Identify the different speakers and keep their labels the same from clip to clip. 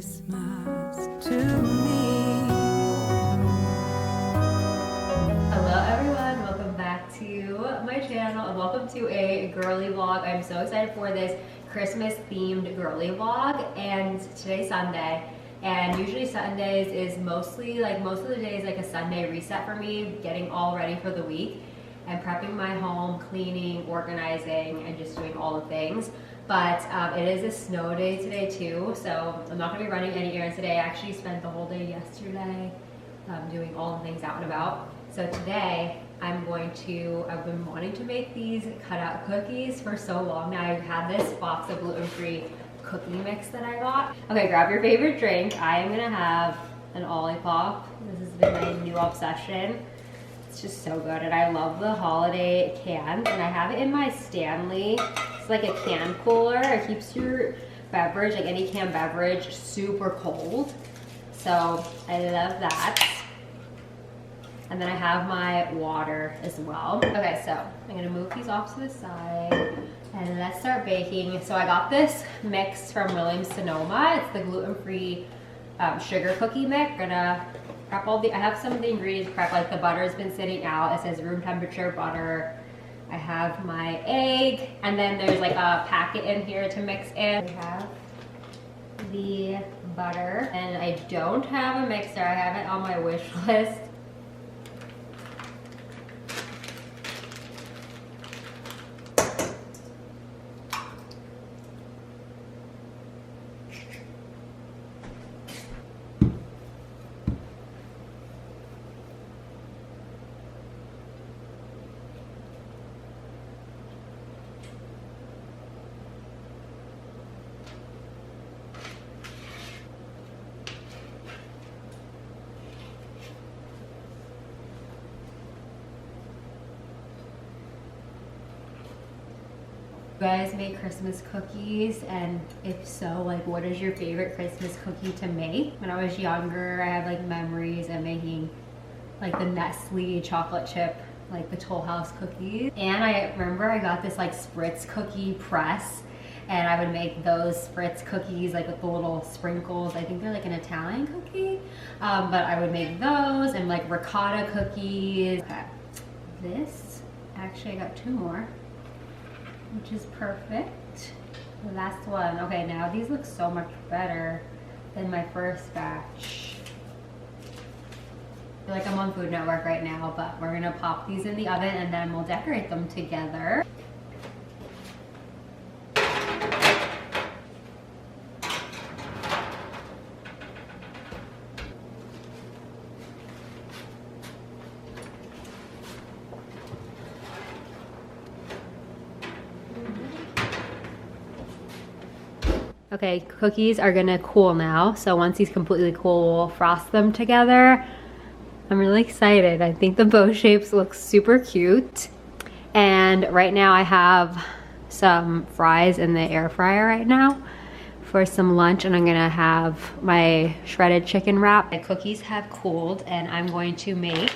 Speaker 1: Christmas to me.
Speaker 2: Hello everyone, welcome back to my channel and welcome to a girly vlog. I'm so excited for this Christmas themed girly vlog, and today's Sunday, and usually Sundays is mostly most of the days like a Sunday reset for me, getting all ready for the week and prepping my home, cleaning, organizing, and just doing all the things. But it is a snow day today too, so I'm not gonna be running any errands today. I actually spent the whole day yesterday doing all the things out and about. So today I've been wanting to make these cutout cookies for so long now. I've had this box of gluten-free cookie mix that I got. Okay, grab your favorite drink. I am gonna have an Olipop. This has been my new obsession. It's just so good, and I love the holiday cans, and I have it in my Stanley. It's like a can cooler. It keeps your beverage, like any canned beverage, super cold. So I love that. And then I have my water as well. Okay, so I'm gonna move these off to the side and let's start baking. So I got this mix from Williams Sonoma. It's the gluten-free sugar cookie mix. I'm gonna prep I have some of the ingredients prepped, like the butter's been sitting out. It says room temperature butter. I have my egg, and then there's like a packet in here to mix in. We have the butter, and I don't have a mixer. I have it on my wish list. You guys make Christmas cookies, and if so, like, what is your favorite Christmas cookie to make? When I was younger, I have like memories of making like the Nestle chocolate chip, like the Toll House cookies. And I remember I got this like Spritz cookie press, and I would make those Spritz cookies like with the little sprinkles. I think they're like an Italian cookie, but I would make those, and like ricotta cookies. Okay. This, actually I got two more, which is perfect. The last one. Okay, now these look so much better than my first batch. I feel like I'm on Food Network right now, but we're gonna pop these in the oven and then we'll decorate them together. Okay, cookies are gonna cool now. So once these completely cool, we'll frost them together. I'm really excited. I think the bow shapes look super cute. And right now I have some fries in the air fryer right now for some lunch, and I'm gonna have my shredded chicken wrap. The cookies have cooled, and I'm going to make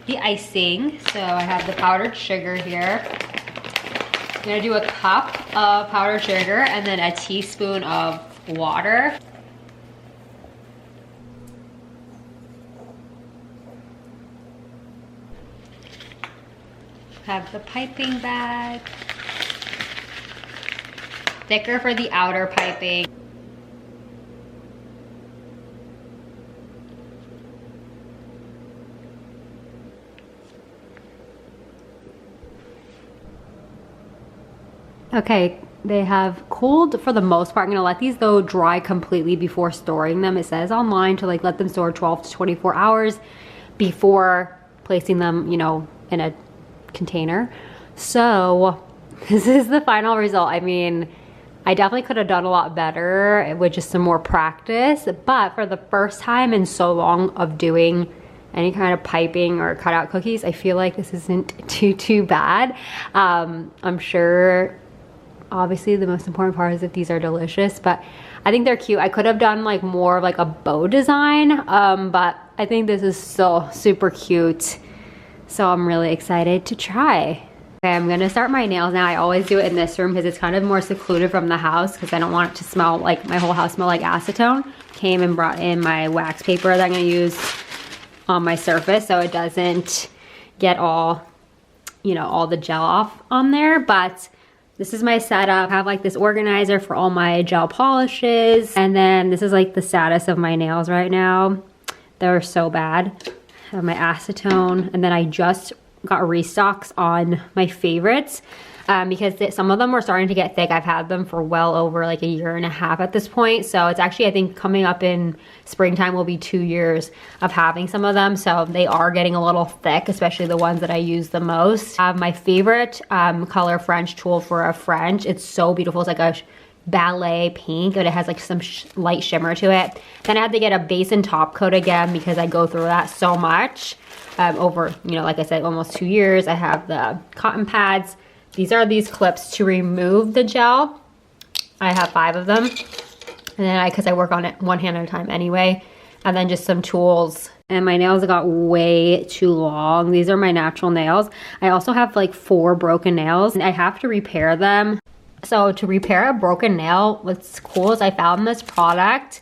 Speaker 2: the icing. So I have the powdered sugar here. I'm gonna do a cup of powdered sugar and then a teaspoon of water. Have the piping bag. Thicker for the outer piping. Okay, they have cooled for the most part. I'm gonna let these though dry completely before storing them. It says online to like let them store 12 to 24 hours before placing them, you know, in a container. So this is the final result. I mean, I definitely could have done a lot better with just some more practice, but for the first time in so long of doing any kind of piping or cutout cookies, I feel like this isn't too bad. I'm sure obviously the most important part is that these are delicious, but I think they're cute. I could have done like more of like a bow design, but I think this is so super cute. So I'm really excited to try. Okay, I'm gonna start my nails now. I always do it in this room because it's kind of more secluded from the house because I don't want it to smell like my whole house smell like acetone. Came and brought in my wax paper that I'm gonna use on my surface so it doesn't get all, you know, all the gel off on there. But this is my setup. I have like this organizer for all my gel polishes. And then this is like the status of my nails right now. They're so bad. I have my acetone, and then I just got restocks on my favorites because some of them were starting to get thick. I've had them for well over like a year and a half at this point. So it's actually, I think coming up in springtime will be 2 years of having some of them. So they are getting a little thick, especially the ones that I use the most. I have my favorite color French tool for a French. It's so beautiful. It's like a ballet pink, but it has like some light shimmer to it. Then I had to get a base and top coat again because I go through that so much. Over, you know, like I said, almost 2 years. I have the cotton pads. These are these clips to remove the gel. I have 5 of them. And then because I work on it one hand at a time anyway. And then just some tools. And my nails got way too long. These are my natural nails. I also have like 4 broken nails and I have to repair them. So to repair a broken nail, what's cool is I found this product.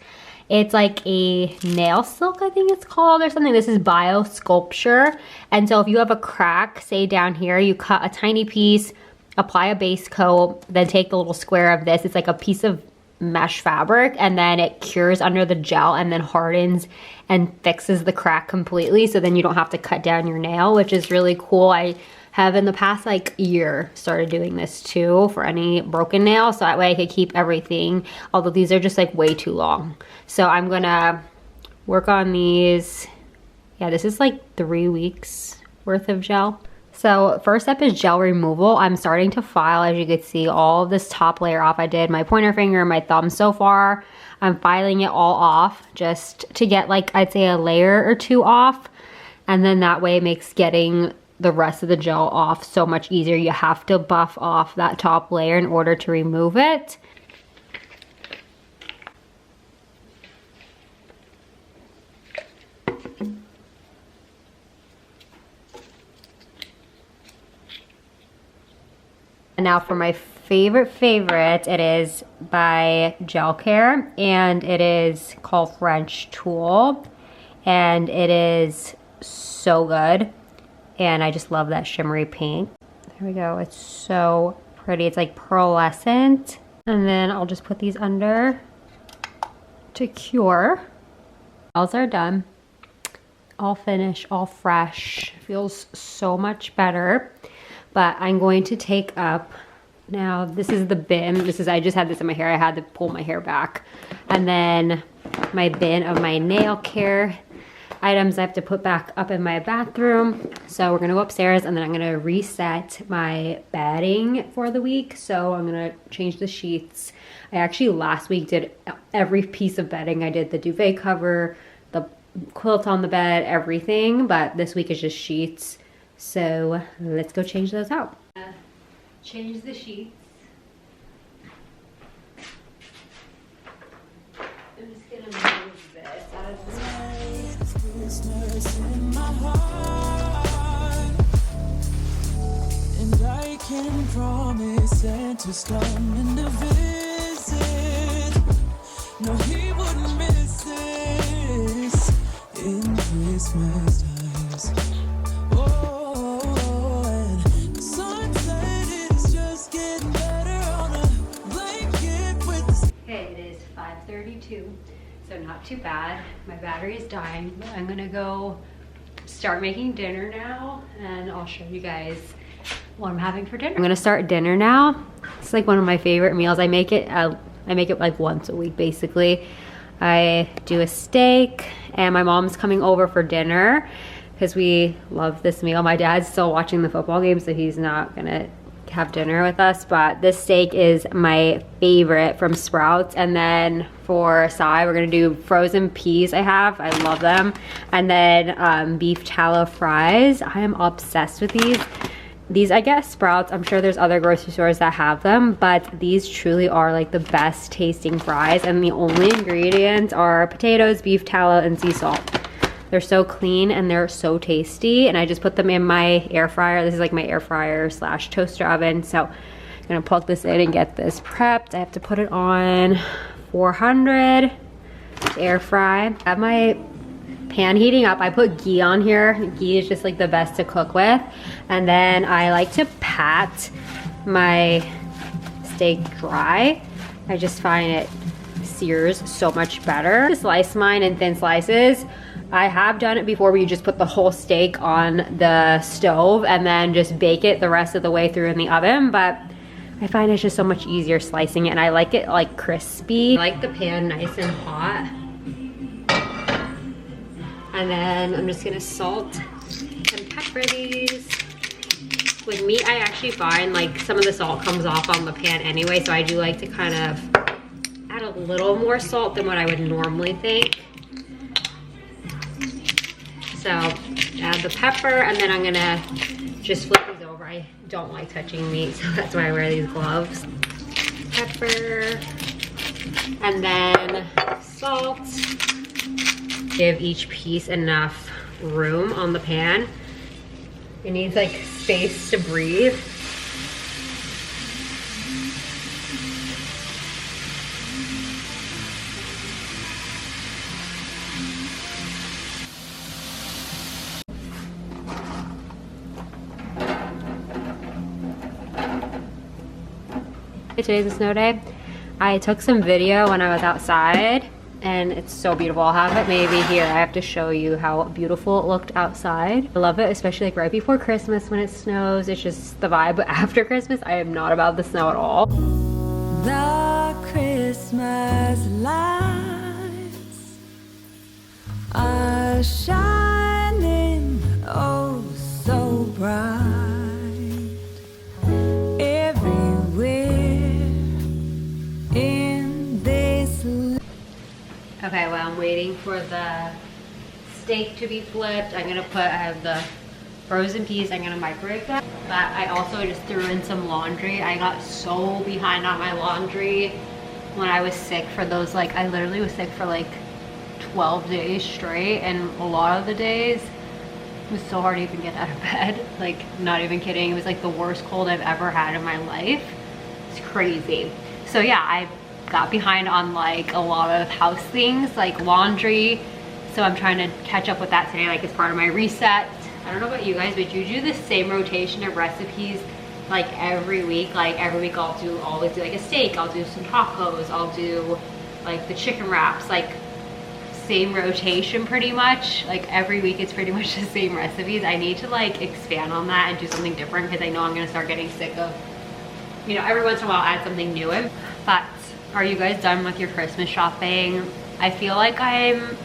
Speaker 2: It's like a nail silk, I think it's called, or something. This is Bio Sculpture. And so if you have a crack, say down here, you cut a tiny piece, apply a base coat, then take the little square of this. It's like a piece of mesh fabric, and then it cures under the gel and then hardens and fixes the crack completely. So then you don't have to cut down your nail, which is really cool. I have in the past like year started doing this too for any broken nail, so that way I could keep everything, although these are just like way too long. So I'm gonna work on these. Yeah, this is like 3 weeks worth of gel. So first step is gel removal. I'm starting to file, as you can see, all of this top layer off. I did my pointer finger, my thumb so far. I'm filing it all off just to get like, I'd say a layer or 2 off. And then that way it makes getting the rest of the gel off so much easier. You have to buff off that top layer in order to remove it. And now for my favorite, it is by Gel Care, and it is called French Tool, and it is so good. And I just love that shimmery pink. There we go. It's so pretty. It's like pearlescent. And then I'll just put these under to cure. Nails are done. All finished, all fresh. Feels so much better. But I'm going to take up, now this is the bin. I just had this in my hair. I had to pull my hair back. And then my bin of my nail care items I have to put back up in my bathroom. So we're gonna go upstairs and then I'm gonna reset my bedding for the week. So I'm gonna change the sheets. I actually last week did every piece of bedding. I did the duvet cover, the quilt on the bed, everything, but this week is just sheets. So let's go change those out. Change the sheets. I'm just gonna move this out of the way.
Speaker 1: Christmas in my heart, and I can promise Santa's coming to visit. No, he wouldn't miss this in Christmas times. Oh, and the sunset is just getting better on a blanket with the...
Speaker 2: Okay, it is 5:32. So not too bad. My battery is dying, but I'm gonna go start making dinner now and I'll show you guys what I'm having for dinner. I'm gonna start dinner now. It's like one of my favorite meals. I make it like once a week basically. I do a steak and my mom's coming over for dinner because we love this meal. My dad's still watching the football game, so he's not gonna have dinner with us, but this steak is my favorite from Sprouts. And then for a side, we're gonna do frozen peas. I love them. And then beef tallow fries. I am obsessed with these. I guess Sprouts, I'm sure there's other grocery stores that have them, but these truly are like the best tasting fries, and the only ingredients are potatoes, beef tallow, and sea salt. They're so clean and they're so tasty. And I just put them in my air fryer. This is like my air fryer slash toaster oven. So I'm gonna plug this in and get this prepped. I have to put it on 400 air fry. I have my pan heating up. I put ghee on here. Ghee is just like the best to cook with. And then I like to pat my steak dry. I just find it sears so much better. To slice mine in thin slices. I have done it before where you just put the whole steak on the stove and then just bake it the rest of the way through in the oven, but I find it's just so much easier slicing it, and I like it like crispy. I like the pan nice and hot. And then I'm just gonna salt and pepper these. With meat, I actually find like some of the salt comes off on the pan anyway, so I do like to kind of add a little more salt than what I would normally think. So add the pepper, and then I'm gonna just flip these over. I don't like touching meat, so that's why I wear these gloves. Pepper, and then salt. Give each piece enough room on the pan. It needs like space to breathe. Today's a snow day. I took some video when I was outside and it's so beautiful. I'll have it maybe here. I have to show you how beautiful it looked outside. I love it, especially like right before Christmas when it snows. It's just the vibe. But after Christmas, I am not about the snow at all.
Speaker 1: The Christmas lights are shining oh so bright everywhere in this.
Speaker 2: Okay, well, I'm waiting for the steak to be flipped. I have the frozen peas. I'm gonna microwave that. But I also just threw in some laundry. I got so behind on my laundry when I was sick for those, like, I literally was sick for like 12 days straight, and a lot of the days it was so hard to even get out of bed. Like, not even kidding. It was like the worst cold I've ever had in my life. It's crazy. So yeah, I got behind on like a lot of house things like laundry, so I'm trying to catch up with that today, like as part of my reset. I don't know about you guys, but you do the same rotation of recipes like every week. Like every week I'll always do like a steak, I'll do some tacos, I'll do like the chicken wraps, like same rotation pretty much. Like every week it's pretty much the same recipes. I need to like expand on that and do something different, because I know I'm gonna start getting sick of, you know, every once in a while add something new in. But are you guys done with your Christmas shopping? I feel like I'm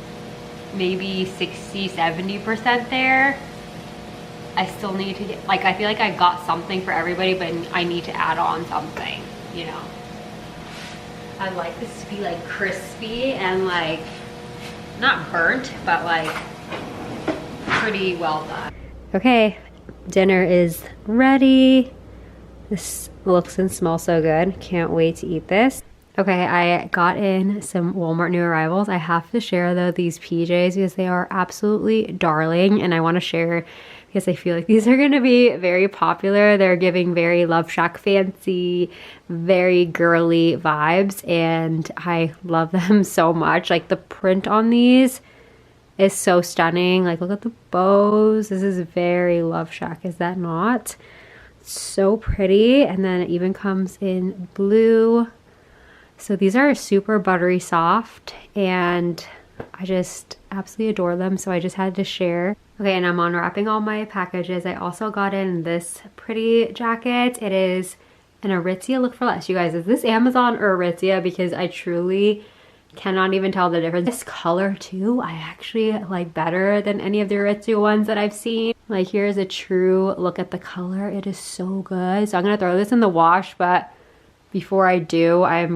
Speaker 2: maybe 60-70% there. I still need to get, like, I feel like I got something for everybody, but I need to add on something, you know. I'd like this to be like crispy and like, not burnt, but like pretty well done. Okay, dinner is ready. This looks and smells so good. Can't wait to eat this. Okay, I got in some Walmart new arrivals. I have to share though these PJs because they are absolutely darling, and I want to share because I feel like these are going to be very popular. They're giving very Love Shack fancy, very girly vibes, and I love them so much. Like the print on these is so stunning. Like look at the bows. This is very Love Shack, is that not? So pretty. And then it even comes in blue. So these are super buttery soft, and I just absolutely adore them, so I just had to share. Okay, and I'm unwrapping all my packages. I also got in this pretty jacket. It is an Aritzia Look for Less. You guys, is this Amazon or Aritzia? Because I truly cannot even tell the difference. This color too, I actually like better than any of the Aritzia ones that I've seen. Like here's a true look at the color. It is so good. So I'm gonna throw this in the wash, but before I do, I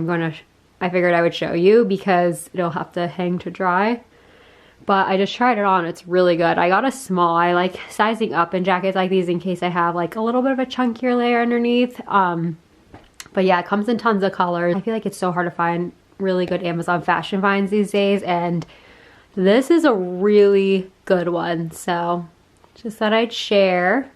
Speaker 2: figured I would show you because it'll have to hang to dry. But I just tried it on. It's really good. I got a small. I like sizing up in jackets like these in case I have like a little bit of a chunkier layer underneath. But yeah, it comes in tons of colors. I feel like it's so hard to find really good Amazon fashion finds these days, and This is a really good one, so just thought I'd share.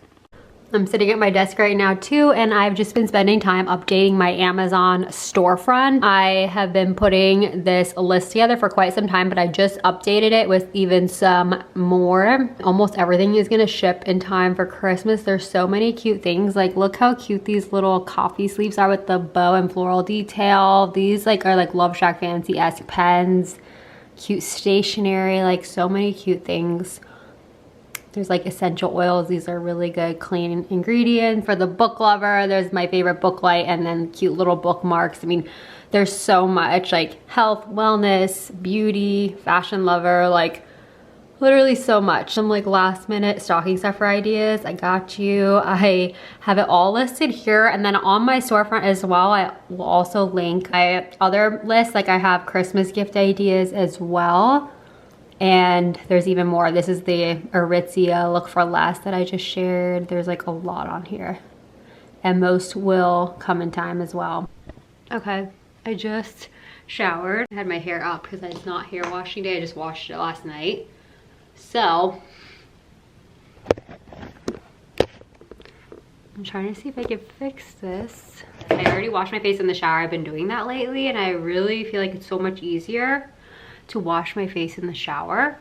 Speaker 2: I'm sitting at my desk right now too, and I've just been spending time updating my Amazon storefront. I have been putting this list together for quite some time, but I just updated it with even some more. Almost everything is gonna ship in time for Christmas. There's so many cute things. Like, look how cute these little coffee sleeves are with the bow and floral detail. These are like Love Shack Fancy-esque pens. Cute stationery, like so many cute things. There's like essential oils. These are really good clean ingredients. For the book lover, there's my favorite book light, and then cute little bookmarks. I mean, there's so much, like health, wellness, beauty, fashion lover, like literally so much. Some like last minute stocking stuffer ideas. I got you. I have it all listed here, and then on my storefront as well, I will also link my other list. Like, I have Christmas gift ideas as well. And there's even more. This is the Aritzia Look for Less that I just shared. There's like a lot on here. And most will come in time as well. Okay, I just showered. I had my hair up because it's not hair washing day. I just washed it last night. So, I'm trying to see if I can fix this. I already washed my face in the shower. I've been doing that lately, and I really feel like it's so much easier to wash my face in the shower.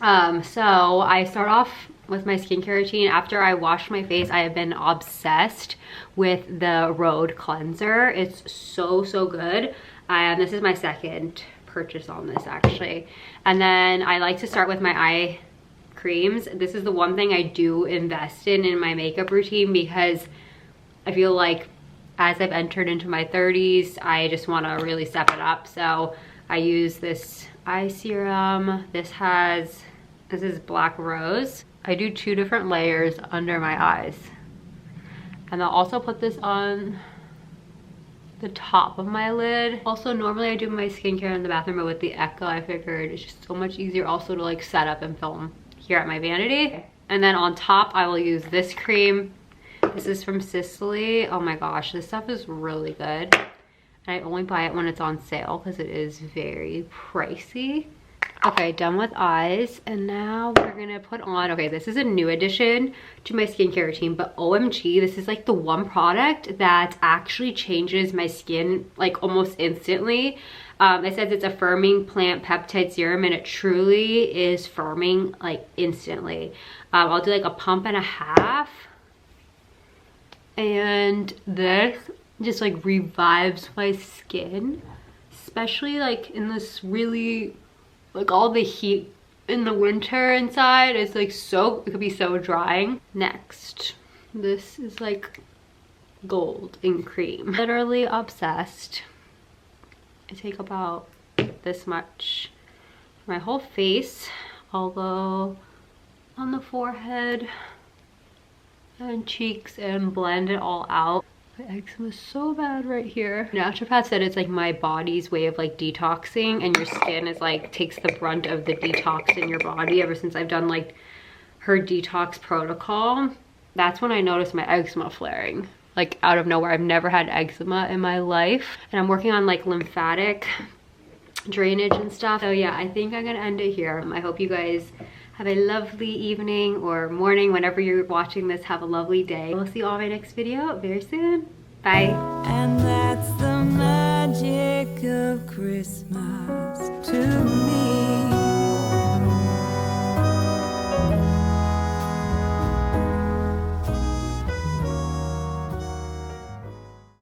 Speaker 2: So I start off with my skincare routine. After I wash my face, I have been obsessed with the Rhode cleanser. It's so good. This is my second purchase on this actually. And then I like to start with my eye creams. This is the one thing I do invest in my makeup routine, because I feel like as I've entered into my 30s, I just want to really step it up. So I use this eye serum. This is Black Rose. I do 2 different layers under my eyes. And I'll also put this on the top of my lid. Also, normally I do my skincare in the bathroom, but with the Echo, I figured it's just so much easier also to like set up and film here at my vanity. And then on top, I will use this cream. This is from Sicily. Oh my gosh, this stuff is really good. I only buy it when it's on sale because it is very pricey. Okay, done with eyes, and now we're gonna put on, okay, this is a new addition to my skincare routine, but OMG, this is like the one product that actually changes my skin like almost instantly. It says it's a firming plant peptide serum, and it truly is firming like instantly. I'll do like a pump and a half, and this just like revives my skin, especially like in this really, like all the heat in the winter inside. It's like so, it could be so drying. Next, this is like gold in cream. Literally obsessed. I take about this much for my whole face. I'll go on the forehead and cheeks and blend it all out. My eczema is so bad right here. Naturopath said it's like my body's way of like detoxing, and your skin is like takes the brunt of the detox in your body. Ever since I've done like her detox protocol, that's when I noticed my eczema flaring like out of nowhere. I've never had eczema in my life, and I'm working on like lymphatic drainage and stuff. So yeah, I think I'm gonna end it here. I hope you guys have a lovely evening or morning. Whenever you're watching this, have a lovely day. We'll see you all in my next video very soon. Bye.
Speaker 1: And that's the magic of Christmas to me.